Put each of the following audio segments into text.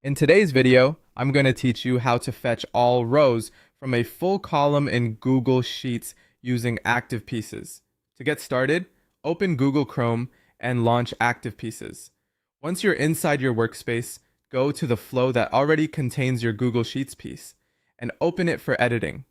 In today's video, I'm going to teach you how to fetch all rows from a full column in Google Sheets using Activepieces. To get started, open Google Chrome and launch Activepieces. Once you're inside your workspace, go to the flow that already contains your Google Sheets piece and open it for editing.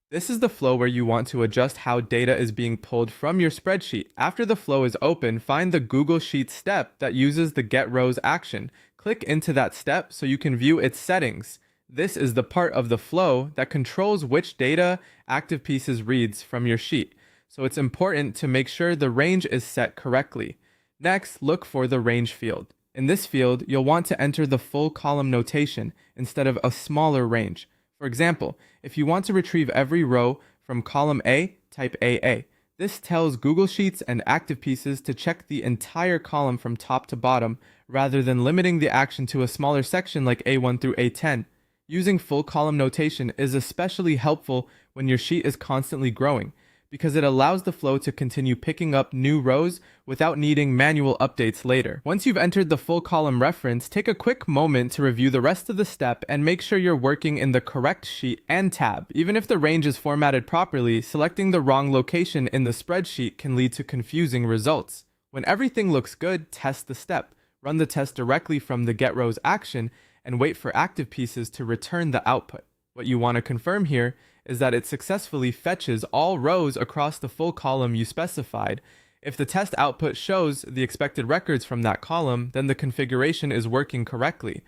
This is the flow where you want to adjust how data is being pulled from your spreadsheet. After the flow is open, find the Google Sheets step that uses the Get Rows action. Click into that step so you can view its settings. This is the part of the flow that controls which data Activepieces reads from your sheet, so it's important to make sure the range is set correctly. Next, look for the range field. In this field, you'll want to enter the full column notation instead of a smaller range. For example, if you want to retrieve every row from column A, type AA. This tells Google Sheets and Activepieces to check the entire column from top to bottom, rather than limiting the action to a smaller section like A1 through A10. Using full column notation is especially helpful when your sheet is constantly growing, because it allows the flow to continue picking up new rows without needing manual updates later. Once you've entered the full column reference, take a quick moment to review the rest of the step and make sure you're working in the correct sheet and tab. Even if the range is formatted properly, selecting the wrong location in the spreadsheet can lead to confusing results. When everything looks good, test the step. Run the test directly from the Get Rows action and wait for Activepieces to return the output. What you want to confirm here is that it successfully fetches all rows across the full column you specified. If the test output shows the expected records from that column, then the configuration is working correctly.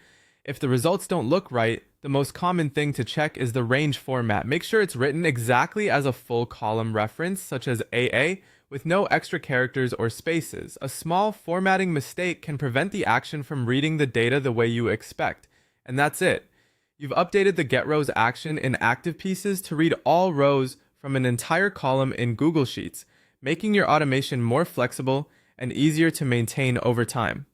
If the results don't look right, the most common thing to check is the range format. Make sure it's written exactly as a full column reference, such as AA, with no extra characters or spaces. A small formatting mistake can prevent the action from reading the data the way you expect. And that's it. You've updated the Get Rows action in Activepieces to read all rows from an entire column in Google Sheets, making your automation more flexible and easier to maintain over time.